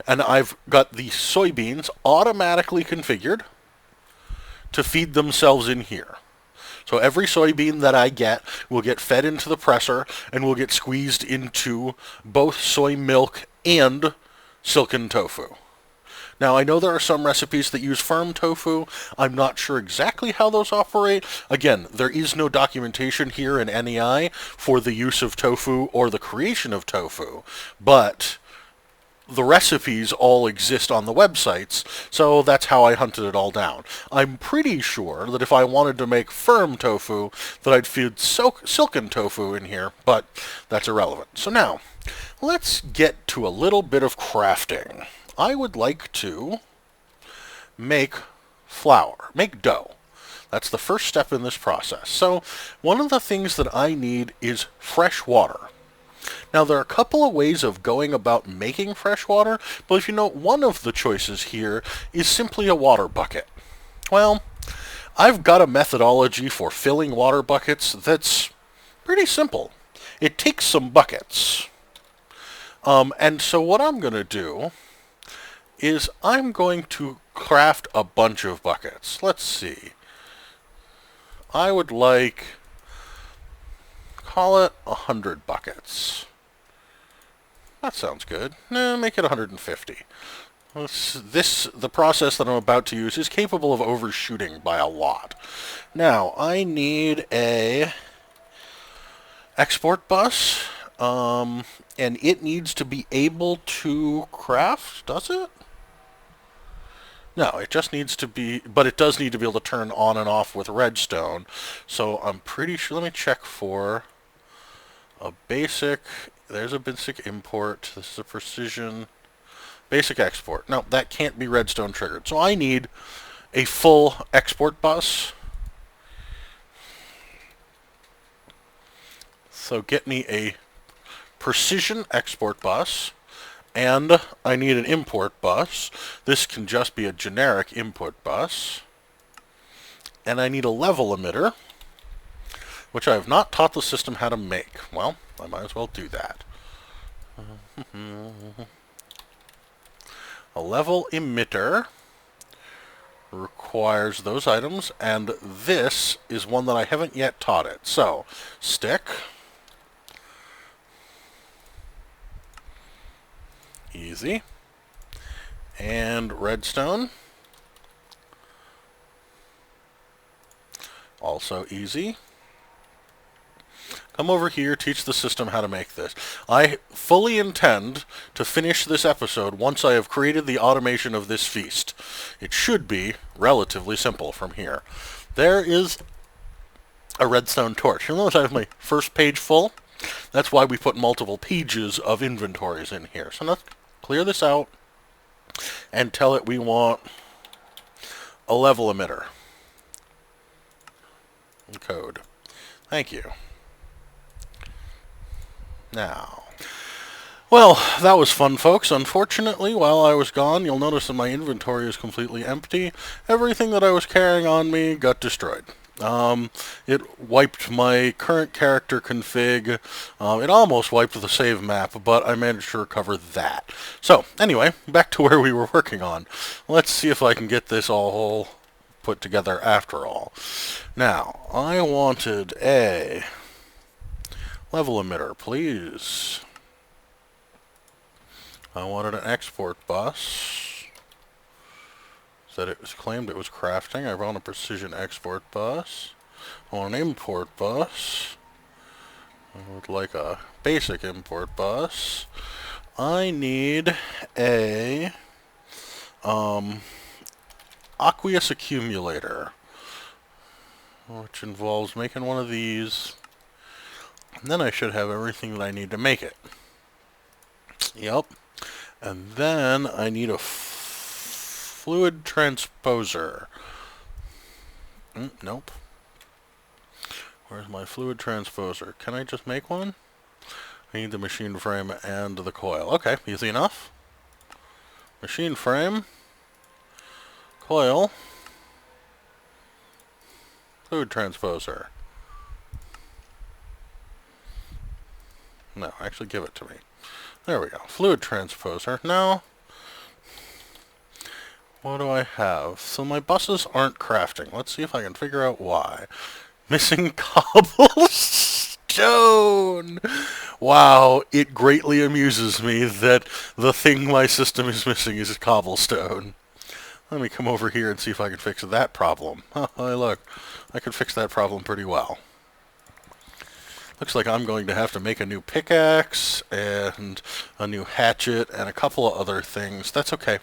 And I've got the soybeans automatically configured to feed themselves in here. So every soybean that I get will get fed into the presser and will get squeezed into both soy milk and silken tofu. Now, I know there are some recipes that use firm tofu. I'm not sure exactly how those operate. Again, there is no documentation here in NEI for the use of tofu or the creation of tofu, but the recipes all exist on the websites, so that's how I hunted it all down. I'm pretty sure that if I wanted to make firm tofu, that I'd feed silken tofu in here, but that's irrelevant. So now, let's get to a little bit of crafting. I would like to make dough. That's the first step in this process. So, one of the things that I need is fresh water. Now, there are a couple of ways of going about making fresh water, but if you know, one of the choices here is simply a water bucket. Well, I've got a methodology for filling water buckets that's pretty simple. It takes some buckets. And so what I'm going to do is I'm going to craft a bunch of buckets. Let's see. I would like call it 100 buckets. That sounds good. No, make it 150. The process that I'm about to use is capable of overshooting by a lot. Now, I need a export bus, and it needs to be able to craft, does it? No, it just needs to be, but it does need to be able to turn on and off with redstone. So I'm pretty sure, let me check for a basic, there's a basic import, this is a precision, basic export. No, that can't be redstone triggered. So I need a full export bus. So get me a precision export bus, and I need an import bus. This can just be a generic input bus. And I need a level emitter, which I have not taught the system how to make. Well, I might as well do that. A level emitter requires those items, and this is one that I haven't yet taught it. So, stick, easy, and redstone, also easy. Come over here, teach the system how to make this. I fully intend to finish this episode once I have created the automation of this feast. It should be relatively simple from here. There is a redstone torch. You'll notice I have my first page full. That's why we put multiple pages of inventories in here. So let's clear this out and tell it we want a level emitter. Code. Thank you. Now, well, that was fun, folks. Unfortunately, while I was gone, you'll notice that my inventory is completely empty. Everything that I was carrying on me got destroyed. It wiped my current character config. It almost wiped the save map, but I managed to recover that. So, anyway, back to where we were working on. Let's see if I can get this all put together after all. Now, I wanted a level emitter, please. I wanted an export bus. Said it was claimed it was crafting. I want a precision export bus. I want an import bus. I would like a basic import bus. I need a aqueous accumulator, which involves making one of these. And then I should have everything that I need to make it. Yep. And then I need a fluid transposer. Nope. Where's my fluid transposer? Can I just make one? I need the machine frame and the coil. Okay, easy enough. Machine frame, coil, fluid transposer. No, actually give it to me. There we go. Fluid transposer. Now, what do I have? So my buses aren't crafting. Let's see if I can figure out why. Missing cobblestone! Wow, it greatly amuses me that the thing my system is missing is cobblestone. Let me come over here and see if I can fix that problem. Oh, look, I can fix that problem pretty well. Looks like I'm going to have to make a new pickaxe and a new hatchet and a couple of other things. That's okay.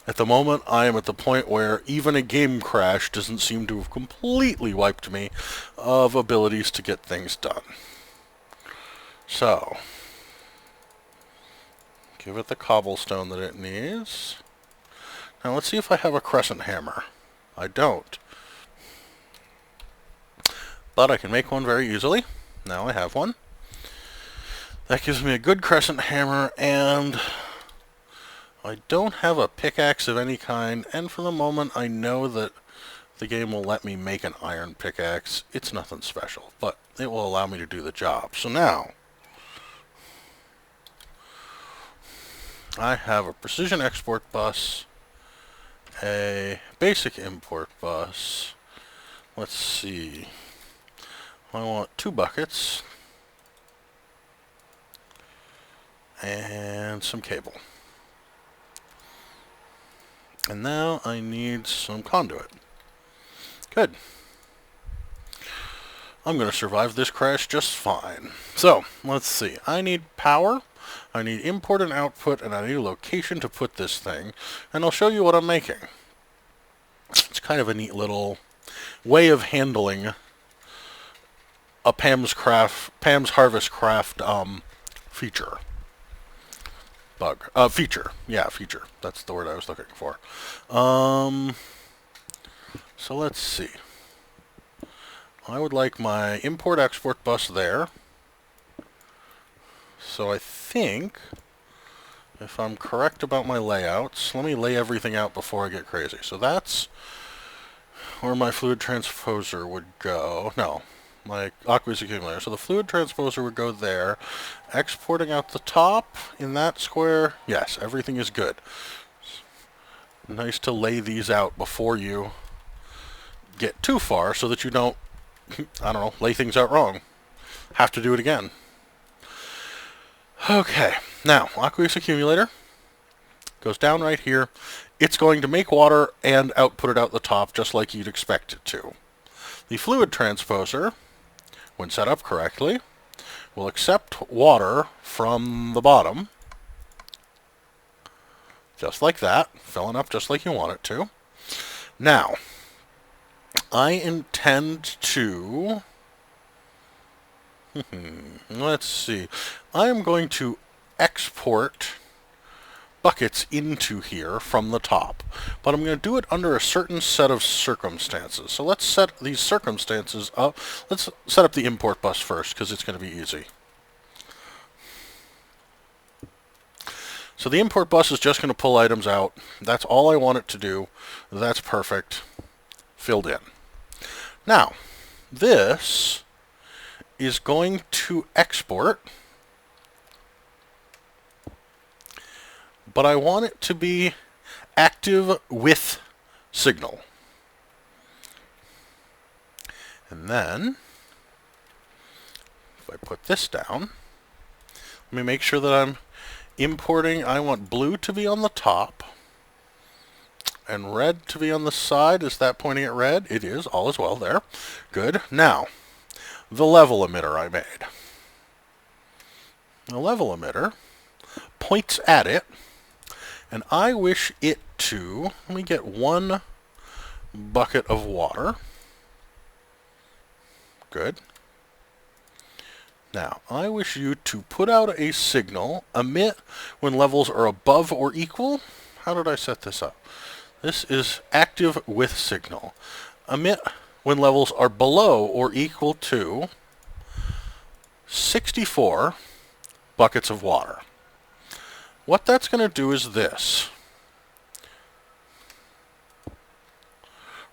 At the moment, I am at the point where even a game crash doesn't seem to have completely wiped me of abilities to get things done. So, give it the cobblestone that it needs. Now let's see if I have a crescent hammer. I don't. But I can make one very easily. Now I have one. That gives me a good crescent hammer, and I don't have a pickaxe of any kind, and for the moment I know that the game will let me make an iron pickaxe. It's nothing special, but it will allow me to do the job. So now, I have a precision export bus, a basic import bus. Let's see. I want 2 buckets. and some cable. And now I need some conduit. Good. I'm going to survive this crash just fine. So, let's see. I need power, I need import and output, and I need a location to put this thing. And I'll show you what I'm making. It's kind of a neat little way of handling a Pam's Harvest Craft feature. Feature. Yeah, feature. That's the word I was looking for. So let's see. I would like my import-export bus there. So I think, if I'm correct about my layouts, let me lay everything out before I get crazy. So that's where my fluid transposer would go. No, my aqueous accumulator. So the fluid transposer would go there. Exporting out the top in that square. Yes, everything is good. Nice to lay these out before you get too far so that you don't, I don't know, lay things out wrong. Have to do it again. Okay, now, aqueous accumulator goes down right here. It's going to make water and output it out the top just like you'd expect it to. The fluid transposer, when set up correctly, will accept water from the bottom, just like that, filling up just like you want it to. Now, I intend to, let's see, I am going to export buckets into here from the top, but I'm going to do it under a certain set of circumstances. So let's set these circumstances up. Let's set up the import bus first because it's going to be easy. So the import bus is just going to pull items out. That's all I want it to do. That's perfect. Filled in. Now, this is going to export, but I want it to be active with signal. And then, if I put this down, let me make sure that I'm importing. I want blue to be on the top and red to be on the side. Is that pointing at red? It is. All is well there. Good. Now, the level emitter I made. The level emitter points at it, and I wish it to, let me get one bucket of water. Good. Now, I wish you to put out a signal, emit when levels are above or equal. How did I set this up? This is active with signal. Emit when levels are below or equal to 64 buckets of water. What that's going to do is this.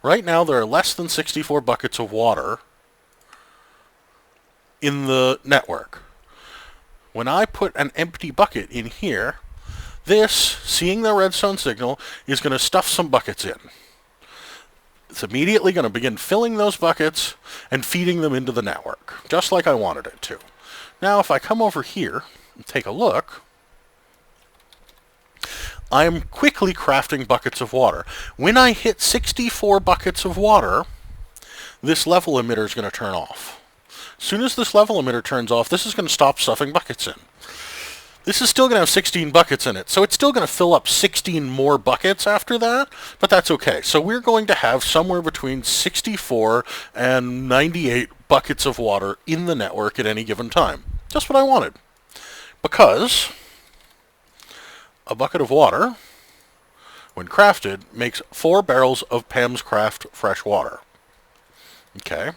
Right now there are less than 64 buckets of water in the network. When I put an empty bucket in here, this, seeing the redstone signal, is going to stuff some buckets in. It's immediately going to begin filling those buckets and feeding them into the network, just like I wanted it to. Now, if I come over here and take a look, I'm quickly crafting buckets of water. When I hit 64 buckets of water, this level emitter is going to turn off. As soon as this level emitter turns off, this is going to stop stuffing buckets in. This is still going to have 16 buckets in it, so it's still going to fill up 16 more buckets after that, but that's okay. So we're going to have somewhere between 64 and 98 buckets of water in the network at any given time. Just what I wanted. Because a bucket of water, when crafted, makes 4 barrels of Pam's Craft fresh water. Okay.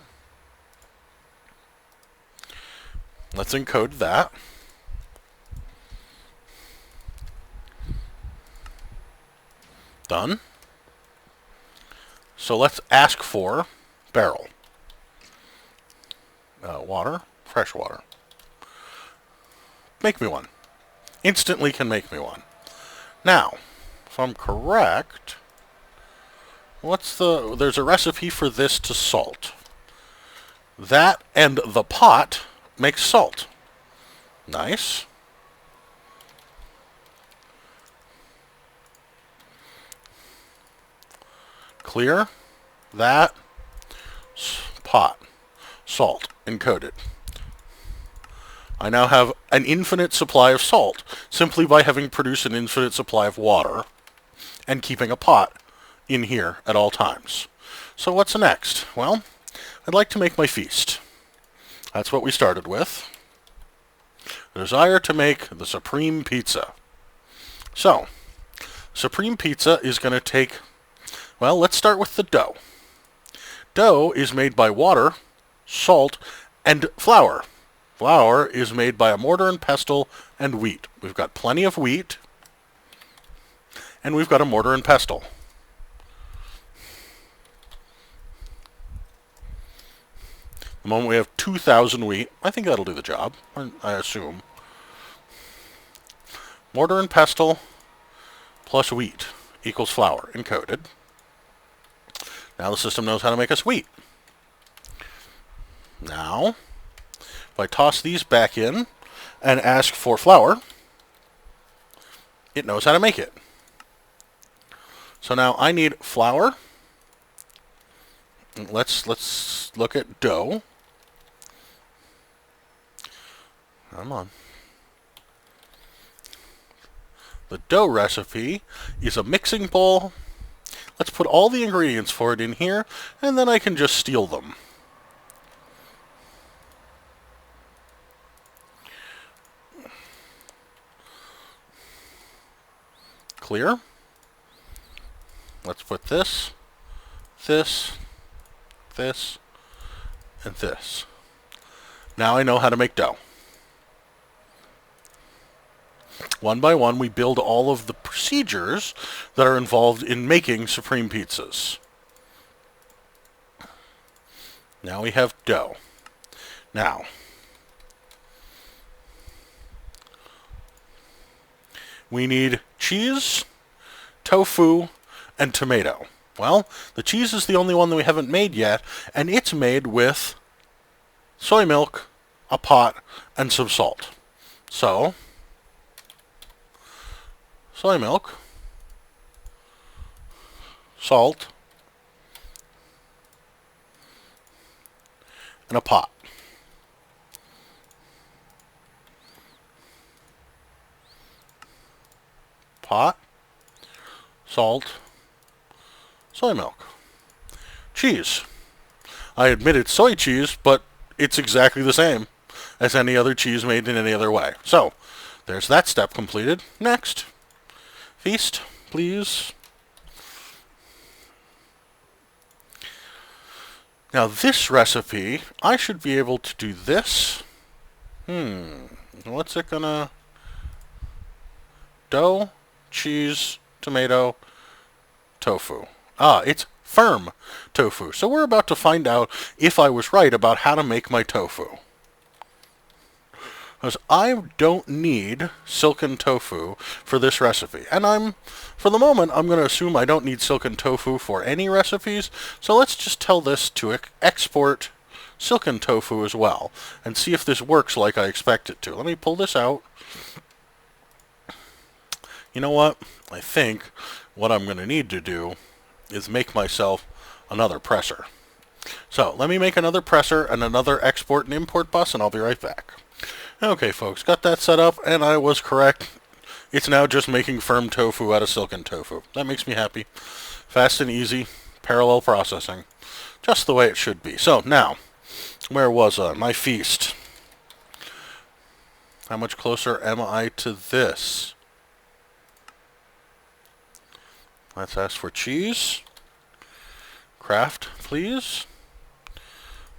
Let's encode that. Done. So let's ask for barrel. Water, fresh water. Make me one. Instantly can make me one. Now, if I'm correct, there's a recipe for this to salt. That and the pot makes salt. Nice. Clear. That. Pot. Salt. Encoded. I now have an infinite supply of salt, simply by having produced an infinite supply of water and keeping a pot in here at all times. So what's next? Well, I'd like to make my feast. That's what we started with. The desire to make the supreme pizza. So, supreme pizza is going to take, well, let's start with the dough. Dough is made by water, salt, and flour. Flour is made by a mortar and pestle and wheat. We've got plenty of wheat, and we've got a mortar and pestle. The moment we have 2,000 wheat, I think that'll do the job, I assume. Mortar and pestle plus wheat equals flour, encoded. Now the system knows how to make us wheat. Now, if I toss these back in and ask for flour, it knows how to make it. So now I need flour. Let's look at dough. Come on. The dough recipe is a mixing bowl. Let's put all the ingredients for it in here, and then I can just steal them. Clear. Let's put this, this, this, and this. Now I know how to make dough. One by one, we build all of the procedures that are involved in making supreme pizzas. Now we have dough. Now, we need cheese, tofu, and tomato. Well, the cheese is the only one that we haven't made yet, and it's made with soy milk, a pot, and some salt. So, soy milk, salt, and a pot. Pot, salt, soy milk. Cheese. I admit it's soy cheese, but it's exactly the same as any other cheese made in any other way. So, there's that step completed. Next. Feast, please. Now this recipe, I should be able to do this. What's it gonna... Dough, cheese, tomato, tofu. It's firm tofu. So we're about to find out if I was right about how to make my tofu. Because I don't need silken tofu for this recipe. And for the moment, I'm going to assume I don't need silken tofu for any recipes. So let's just tell this to export silken tofu as well. And see if this works like I expect it to. Let me pull this out. You know what? I think what I'm going to need to do is make myself another presser. So let me make another presser and another export and import bus, and I'll be right back. Okay, folks, got that set up, and I was correct. It's now just making firm tofu out of silken tofu. That makes me happy. Fast and easy, parallel processing. Just the way it should be. So, now, where was I? My feast. How much closer am I to this? Let's ask for cheese. Craft, please.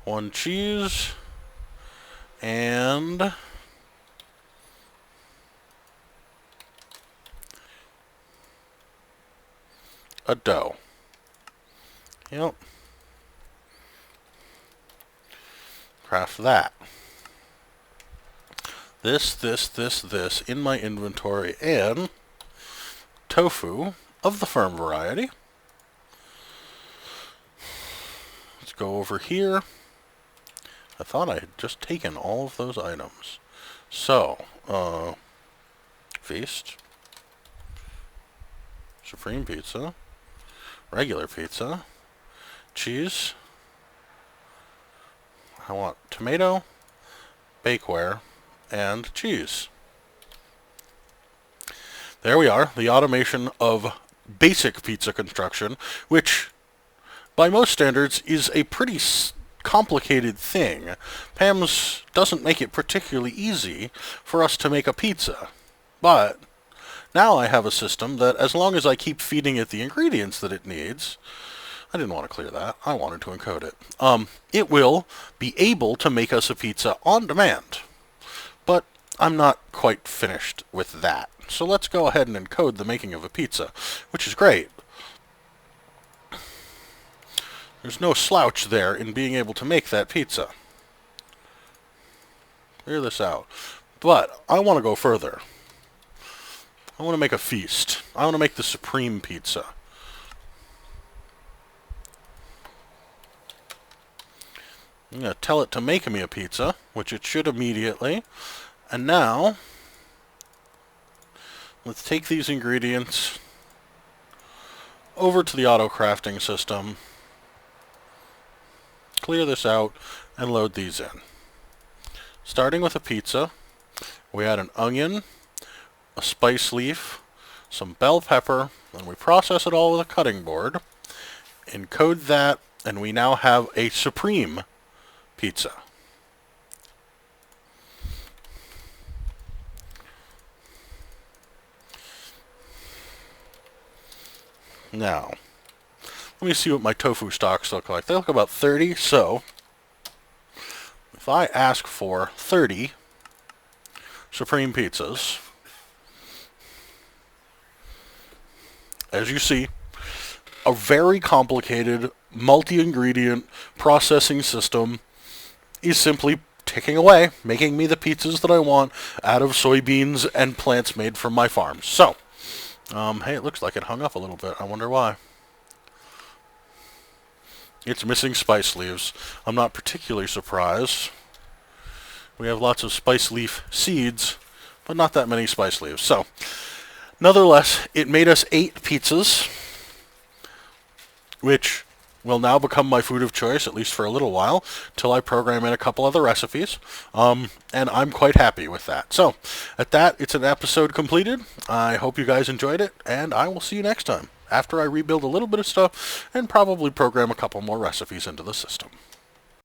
1 cheese. And... a dough. Yep. Craft that. This in my inventory, and tofu of the firm variety. Let's go over here. I thought I had just taken all of those items. So, feast, supreme pizza, regular pizza, cheese. I want tomato, bakeware, and cheese. There we are, the automation of basic pizza construction, which, by most standards, is a pretty complicated thing. Pam's doesn't make it particularly easy for us to make a pizza. But now I have a system that, as long as I keep feeding it the ingredients that it needs, I didn't want to clear that, I wanted to encode it, it will be able to make us a pizza on demand. But I'm not quite finished with that. So let's go ahead and encode the making of a pizza, which is great. There's no slouch there in being able to make that pizza. Clear this out. But I want to go further. I want to make a feast. I want to make the supreme pizza. I'm going to tell it to make me a pizza, which it should immediately. And now, let's take these ingredients over to the auto crafting system, clear this out, and load these in. Starting with a pizza, we add an onion, a spice leaf, some bell pepper, and we process it all with a cutting board, encode that, and we now have a supreme pizza. Now, let me see what my tofu stocks look like. They look about 30, so if I ask for 30 supreme pizzas, as you see, a very complicated multi-ingredient processing system is simply ticking away, making me the pizzas that I want out of soybeans and plants made from my farm. So, hey, it looks like it hung up a little bit. I wonder why. It's missing spice leaves. I'm not particularly surprised. We have lots of spice leaf seeds, but not that many spice leaves. So, nonetheless, it made us 8 pizzas, which will now become my food of choice, at least for a little while, till I program in a couple other recipes, and I'm quite happy with that. So, at that, it's an episode completed. I hope you guys enjoyed it, and I will see you next time, after I rebuild a little bit of stuff, and probably program a couple more recipes into the system.